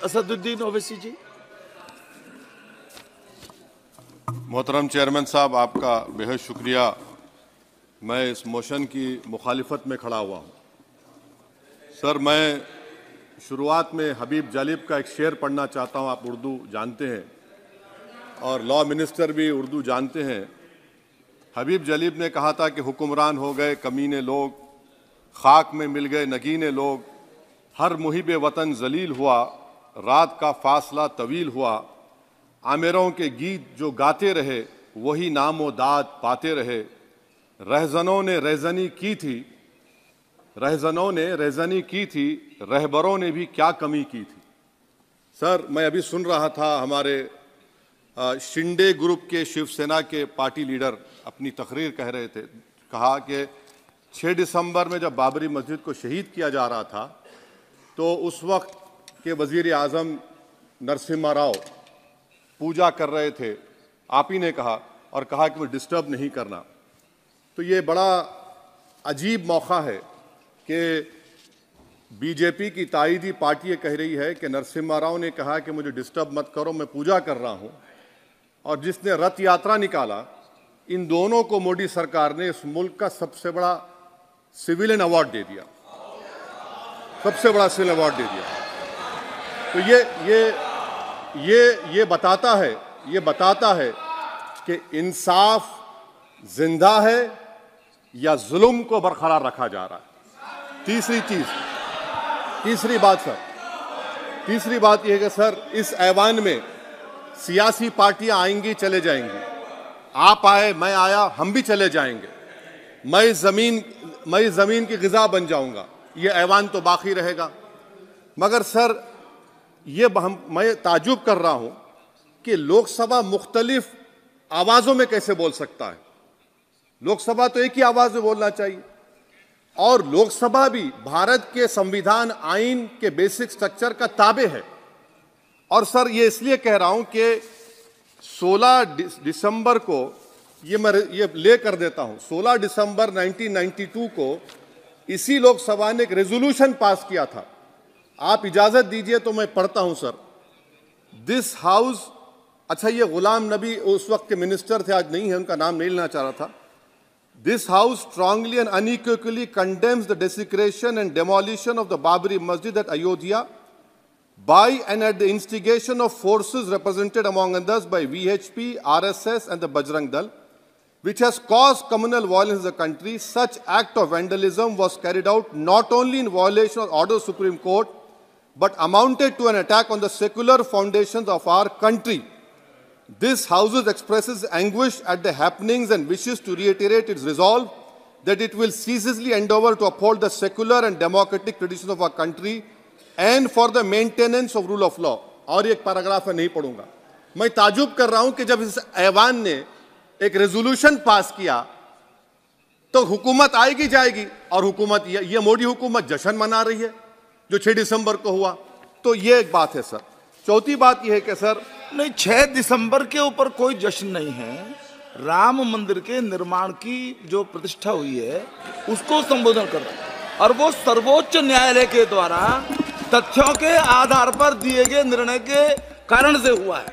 असदुद्दीन ओवैसी जी। मोहतरम चेयरमैन साहब, आपका बेहद शुक्रिया। मैं इस मोशन की मुखालिफत में खड़ा हुआ हूँ। सर, मैं शुरुआत में हबीब जालिब का एक शेर पढ़ना चाहता हूँ। आप उर्दू जानते हैं और लॉ मिनिस्टर भी उर्दू जानते हैं। हबीब जालिब ने कहा था कि हुक्मरान हो गए कमीने लोग, खाक में मिल गए नगीने लोग, हर मुहिब वतन जलील हुआ, रात का फासला तवील हुआ, आमिरों के गीत जो गाते रहे वही नामो दाद पाते रहे, रहजनों ने रेजनी की थी, रहजनों ने रेजनी की थी, रहबरों ने भी क्या कमी की थी। सर, मैं अभी सुन रहा था हमारे शिंदे ग्रुप के शिवसेना के पार्टी लीडर अपनी तकरीर कह रहे थे। कहा कि 6 दिसंबर में जब बाबरी मस्जिद को शहीद किया जा रहा था तो उस वक्त के वजीर आज़म नरसिम्हा राव पूजा कर रहे थे, आप ही ने कहा, और कहा कि वो डिस्टर्ब नहीं करना। तो ये बड़ा अजीब मौका है कि बीजेपी की ताईदी पार्टी ये कह रही है कि नरसिम्हा राव ने कहा कि मुझे डिस्टर्ब मत करो, मैं पूजा कर रहा हूं, और जिसने रथ यात्रा निकाला, इन दोनों को मोदी सरकार ने इस मुल्क का सबसे बड़ा सिविलियन अवार्ड दे दिया, सबसे बड़ा सिविलियन अवार्ड दे दिया। तो ये बताता है कि इंसाफ जिंदा है या जुल्म को बरकरार रखा जा रहा है। तीसरी बात यह है कि सर, इस ऐवान में सियासी पार्टियां आएंगी चले जाएंगी, आप आए मैं आया हम भी चले जाएंगे, मैं इस जमीन की गिजा बन जाऊंगा, ये ऐवान तो बाकी रहेगा। मगर सर, मैं ताजुब कर रहा हूं कि लोकसभा मुख्तलिफ आवाजों में कैसे बोल सकता है। लोकसभा तो एक ही आवाज में बोलना चाहिए, और लोकसभा भी भारत के संविधान आइन के बेसिक स्ट्रक्चर का ताबे है। और सर, ये इसलिए कह रहा हूं कि 16 दिसंबर को ये ले कर देता हूं, 16 दिसंबर 1992 को इसी लोकसभा ने एक रेजोल्यूशन पास किया था। आप इजाजत दीजिए तो मैं पढ़ता हूं सर। दिस हाउस, अच्छा, ये गुलाम नबी उस वक्त के मिनिस्टर थे, आज नहीं है, उनका नाम नहीं लेना चाह रहा था। This House strongly and unequivocally condemns the desecration and demolition of the Babri Masjid at Ayodhya by and at the instigation of forces represented among others by VHP, RSS and the Bajrang Dal, which has caused communal violence in the country. Such act of vandalism was carried out not only in violation of order of the Supreme Court, but amounted to an attack on the secular foundations of our country. This House expresses anguish at the happenings and wishes to reiterate its resolve that it will ceaselessly endeavor to uphold the secular and democratic traditions of our country and for the maintenance of rule of law. और एक paragraph मैं नहीं पढ़ूंगा। मैं ताजुब कर रहा हूं कि जब इस ऐवान ने एक रेजोल्यूशन पास किया तो हुकूमत आएगी जाएगी, और हुकूमत ये मोदी हुकूमत जश्न मना रही है जो 6 दिसंबर को हुआ। तो ये एक बात है सर। चौथी बात यह है कि सर, नहीं, 6 दिसंबर के ऊपर कोई जश्न नहीं है। राम मंदिर के निर्माण की जो प्रतिष्ठा हुई है उसको संबोधन कर रहा है, और वो सर्वोच्च न्यायालय के द्वारा तथ्यों के आधार पर दिए गए निर्णय के कारण से हुआ है।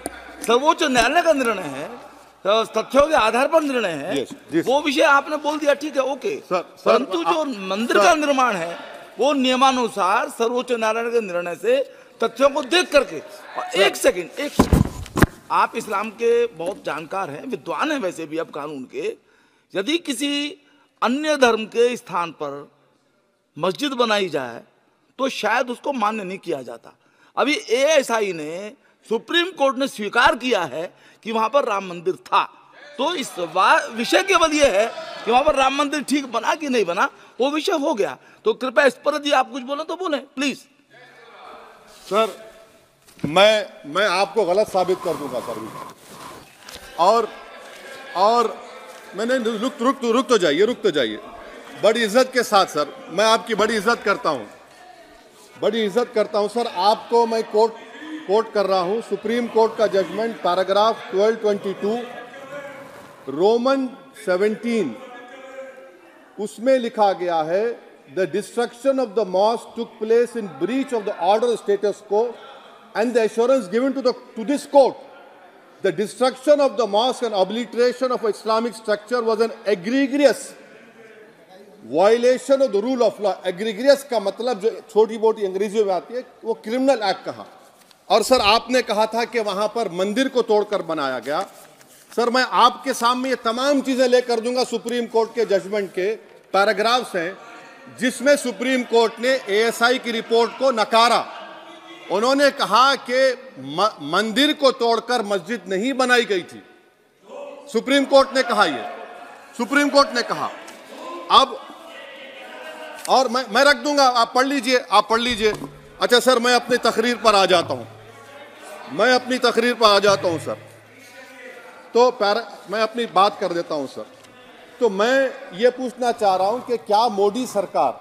सर्वोच्च न्यायालय का निर्णय है, तो तथ्यों के आधार पर निर्णय है। वो विषय आपने बोल दिया, ठीक है, ओके। परंतु जो मंदिर का निर्माण है वो नियमानुसार सर्वोच्च न्यायालय के निर्णय से तथ्यों को देख करके। एक सेकंड, आप इस्लाम के बहुत जानकार हैं, विद्वान हैं वैसे भी अब कानून के। यदि किसी अन्य धर्म के स्थान पर मस्जिद बनाई जाए तो शायद उसको मान्य नहीं किया जाता। अभी एएसआई ने, सुप्रीम कोर्ट ने स्वीकार किया है कि वहां पर राम मंदिर था। तो इस विषय केवल यह है कि वहां पर राम मंदिर ठीक बना कि नहीं बना, वो विषय हो गया। तो कृपया इस पर यदि आप कुछ बोले तो बोलें प्लीज। सर, मैं आपको गलत साबित कर दूंगा सर। और मैंने रुक तो जाइए बड़ी इज्जत के साथ सर, मैं आपकी बड़ी इज्जत करता हूं सर। आपको मैं कोट कर रहा हूं सुप्रीम कोर्ट का जजमेंट, पैराग्राफ 1222 रोमन 17, उसमें लिखा गया है, the destruction of the mosque took place in breach of the order status को and the assurance given to this court, the destruction of the mosque and obliteration of Islamic structure was an egregious violation of the rule of law. Egregious का मतलब जो छोटी मोटी अंग्रेजी में आती है वो क्रिमिनल एक्ट कहा। और सर आपने कहा था कि वहां पर मंदिर को तोड़कर बनाया गया। सर मैं आपके सामने ये तमाम चीजें लेकर दूंगा, सुप्रीम कोर्ट के जजमेंट के पैराग्राफ्स हैं जिसमें सुप्रीम कोर्ट ने एएसआई की रिपोर्ट को नकारा। उन्होंने कहा कि मंदिर को तोड़कर मस्जिद नहीं बनाई गई थी। सुप्रीम कोर्ट ने कहा, ये सुप्रीम कोर्ट ने कहा। अब और मैं रख दूंगा, आप पढ़ लीजिए, आप पढ़ लीजिए। अच्छा सर मैं अपनी तकरीर पर आ जाता हूं, मैं अपनी तकरीर पर आ जाता हूं सर। तो मैं अपनी बात कर देता हूं सर। तो मैं ये पूछना चाह रहा हूं कि क्या मोदी सरकार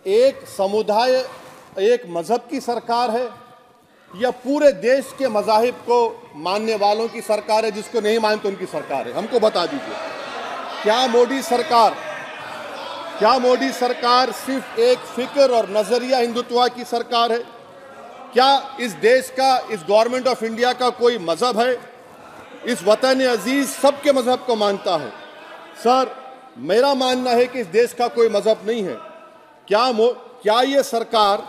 एक समुदाय, एक मजहब की सरकार है या पूरे देश के मजाहिब को मानने वालों की सरकार है? जिसको नहीं मानते उनकी सरकार है, हमको बता दीजिए। क्या मोदी सरकार सिर्फ एक फिक्र और नजरिया हिंदुत्व की सरकार है? क्या इस देश का, इस गवर्नमेंट ऑफ इंडिया का कोई मजहब है? इस वतन अजीज सबके मजहब को मानता है। सर मेरा मानना है कि इस देश का कोई मजहब नहीं है। क्या ये सरकार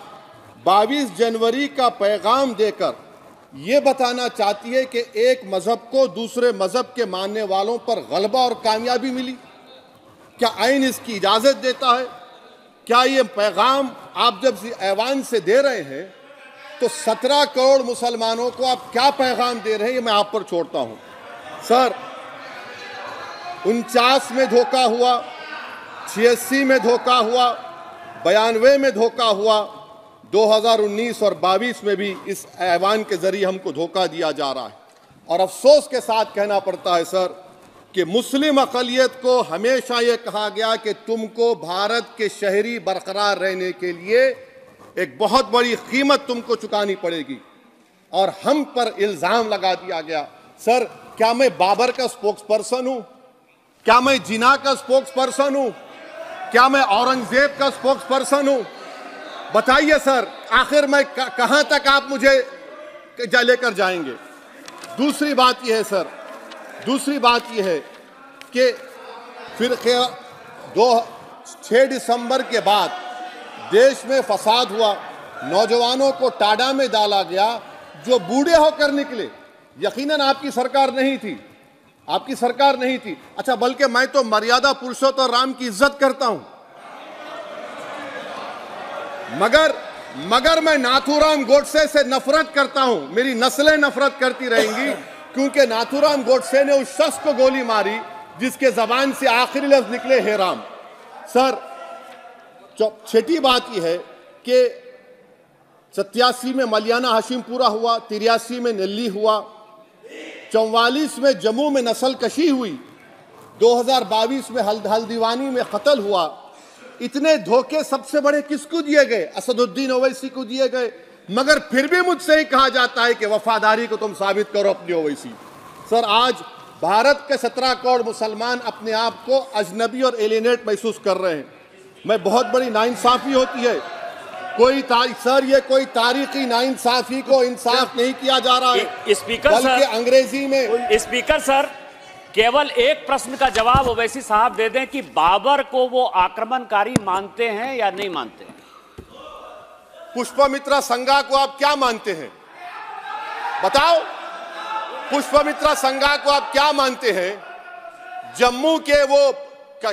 22 जनवरी का पैगाम देकर ये बताना चाहती है कि एक मजहब को दूसरे मजहब के मानने वालों पर गलबा और कामयाबी मिली? क्या आइन इसकी इजाजत देता है? क्या ये पैगाम आप जब ऐवान से दे रहे हैं तो 17 करोड़ मुसलमानों को आप क्या पैगाम दे रहे हैं, ये मैं आप पर छोड़ता हूं। सर 49 में धोखा हुआ, 86 में धोखा हुआ, 92 में धोखा हुआ, 2019 और 22 में भी इस ऐवान के जरिए हमको धोखा दिया जा रहा है। और अफसोस के साथ कहना पड़ता है सर कि मुस्लिम अक़लियत को हमेशा ये कहा गया कि तुमको भारत के शहरी बरकरार रहने के लिए एक बहुत बड़ी कीमत तुमको चुकानी पड़ेगी, और हम पर इल्जाम लगा दिया गया। सर क्या मैं बाबर का स्पोक्स पर्सन हूं? क्या मैं जिना का स्पोक्स पर्सन हूं? क्या मैं औरंगजेब का स्पोक्स पर्सन हूं? बताइए सर, आखिर मैं कहां तक आप मुझे लेकर जाएंगे? दूसरी बात यह है सर, दूसरी बात यह है कि फिर 6 दिसंबर के बाद देश में फसाद हुआ, नौजवानों को टाडा में डाला गया जो बूढ़े होकर निकले। यकीनन आपकी सरकार नहीं थी, आपकी सरकार नहीं थी। अच्छा बल्कि मैं तो मर्यादा पुरुषोत्तम राम की इज्जत करता हूं, मगर मैं नाथूराम गोडसे से नफरत करता हूं। मेरी नस्लें नफरत करती रहेंगी क्योंकि नाथूराम गोडसे ने उस शख्स को गोली मारी जिसके जबान से आखिरी लफ्ज निकले हे राम। सर छठी बात यह है कि 87 में मलियाना हाशिमपुरा हुआ, 83 में नेल्ली हुआ, 44 में जम्मू में नस्ल कशी हुई, 2022 में हल्दीवानी में कत्ल हुआ। इतने धोखे सबसे बड़े किसको दिए गए? असदुद्दीन ओवैसी को दिए गए। मगर फिर भी मुझसे ही कहा जाता है कि वफादारी को तुम साबित करो अपनी ओवैसी। सर आज भारत के 17 करोड़ मुसलमान अपने आप को अजनबी और एलिनेट महसूस कर रहे हैं। मैं बहुत बड़ी नाइंसाफी होती है, सर ये कोई तारीखी नाइंसाफी को इंसाफ नहीं किया जा रहा है। स्पीकर बल्कि अंग्रेजी में स्पीकर सर केवल एक प्रश्न का जवाब ओवैसी साहब दे दें कि बाबर को वो आक्रमणकारी मानते हैं या नहीं मानते हैं? पुष्पमित्रा संघा को आप क्या मानते हैं? बताओ, पुष्पमित्रा संघा को आप क्या मानते हैं? जम्मू के वो,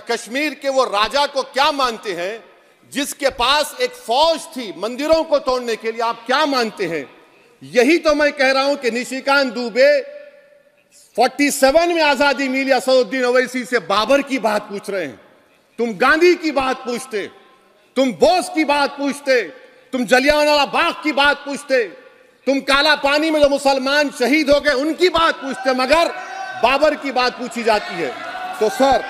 कश्मीर के वो राजा को क्या मानते हैं जिसके पास एक फौज थी मंदिरों को तोड़ने के लिए? आप क्या मानते हैं? यही तो मैं कह रहा हूं कि निशिकांत दुबे 47 में आजादी मिली, असदुद्दीन ओवैसी से बाबर की बात पूछ रहे हैं। तुम गांधी की बात पूछते, तुम बोस की बात पूछते, तुम जलियांवाला बाग की बात पूछते, तुम काला पानी में जो मुसलमान शहीद हो गए उनकी बात पूछते, मगर बाबर की बात पूछी जाती है। तो सर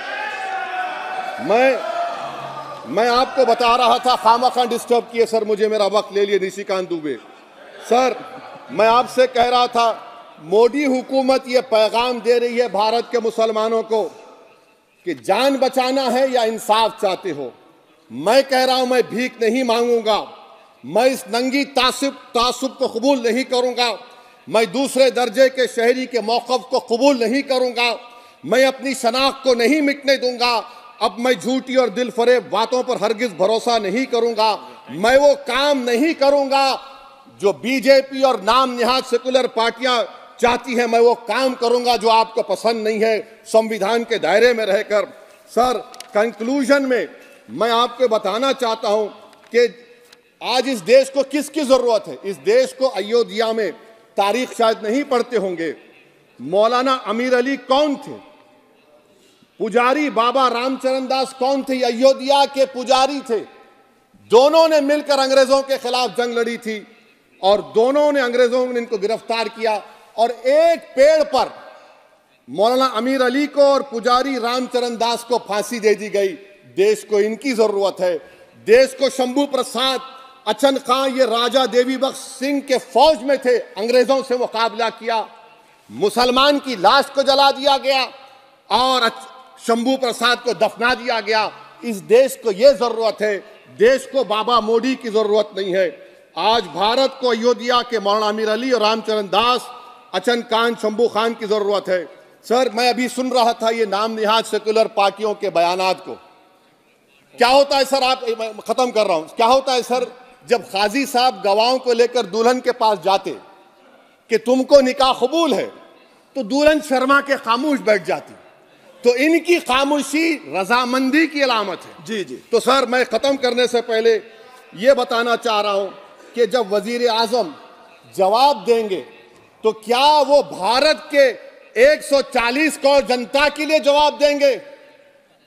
मैं आपको बता रहा था, खामखा डिस्टर्ब किए सर, मुझे मेरा वक्त ले लिए निशिकांत दुबे। सर मैं आपसे कह रहा था, मोदी हुकूमत ये पैगाम दे रही है भारत के मुसलमानों को कि जान बचाना है या इंसाफ चाहते हो। मैं कह रहा हूं मैं भीख नहीं मांगूंगा, मैं इस नंगी तासुब को कबूल नहीं करूंगा। मैं दूसरे दर्जे के शहरी के मौक़िफ़ को कबूल नहीं करूंगा। मैं अपनी शनाख्त को नहीं मिटने दूंगा। अब मैं झूठी और दिल फरेब बातों पर हरगिज भरोसा नहीं करूंगा। मैं वो काम नहीं करूंगा जो बीजेपी और नाम निहाद सेकुलर पार्टियां चाहती हैं। मैं वो काम करूंगा जो आपको पसंद नहीं है, संविधान के दायरे में रहकर। सर, कंक्लूजन में मैं आपको बताना चाहता हूं कि आज इस देश को किसकी जरूरत है। इस देश को अयोध्या में, तारीख शायद नहीं पढ़ते होंगे, मौलाना अमीर अली कौन थे, पुजारी बाबा रामचरण दास कौन थे, अयोध्या के पुजारी थे। दोनों ने मिलकर अंग्रेजों के खिलाफ जंग लड़ी थी और दोनों ने, अंग्रेजों ने इनको गिरफ्तार किया और एक पेड़ पर मौलाना अमीर अली को और पुजारी रामचरण दास को फांसी दे दी गई। देश को इनकी जरूरत है। देश को शंभू प्रसाद, अचन खां, ये राजा देवी बख्श सिंह के फौज में थे, अंग्रेजों से मुकाबला किया। मुसलमान की लाश को जला दिया गया और शंभू प्रसाद को दफना दिया गया। इस देश को यह जरूरत है। देश को बाबा मोदी की जरूरत नहीं है। आज भारत को अयोध्या के मौलाना अमीर अली और रामचरण दास, अचन खान, शंभू खान की जरूरत है। सर, मैं अभी सुन रहा था ये नाम निहाद सेकुलर पार्टियों के बयानात को। क्या होता है सर, आप, खत्म कर रहा हूं, क्या होता है सर, जब काजी साहब गवाहों को लेकर दुल्हन के पास जाते कि तुमको निकाह कबूल है, तो दुल्हन शर्मा के खामोश बैठ जाती। तो इनकी खामोशी रजामंदी की अलामत है। जी जी। तो सर, मैं खत्म करने से पहले यह बताना चाह रहा हूं कि जब वजीर आजम जवाब देंगे तो क्या वो भारत के 140 करोड़ जनता के लिए जवाब देंगे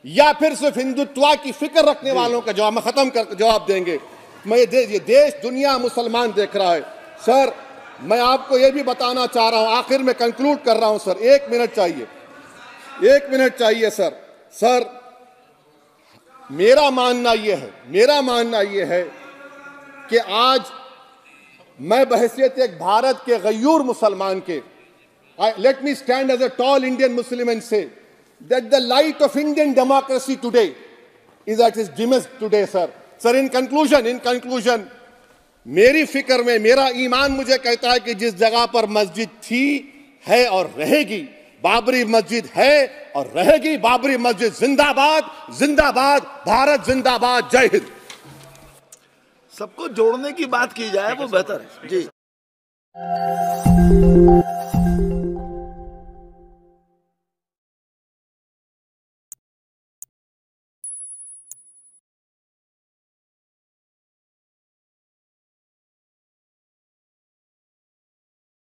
या फिर सिर्फ हिंदुत्व की फिक्र रखने वालों का जवाब, मैं खत्म कर जवाब देंगे। मैं ये देश, दुनिया, मुसलमान देख रहा है। सर, मैं आपको ये भी बताना चाह रहा हूं, आखिर में कंक्लूड कर रहा हूं सर, 1 मिनट चाहिए, 1 मिनट चाहिए सर। सर, मेरा मानना यह है कि आज मैं बहैसियत एक भारत के गयूर मुसलमान के, let me stand as a tall Indian Muslim and say that the light of Indian democracy today is at its dimmest today, sir. Sir, in conclusion, मेरी फिक्र में, मेरा ईमान मुझे कहता है कि जिस जगह पर मस्जिद थी, है और रहेगी, बाबरी मस्जिद है और रहेगी, बाबरी मस्जिद जिंदाबाद, जिंदाबाद, भारत जिंदाबाद, जय हिंद। सबको जोड़ने की बात की जाए वो बेहतर है। जी।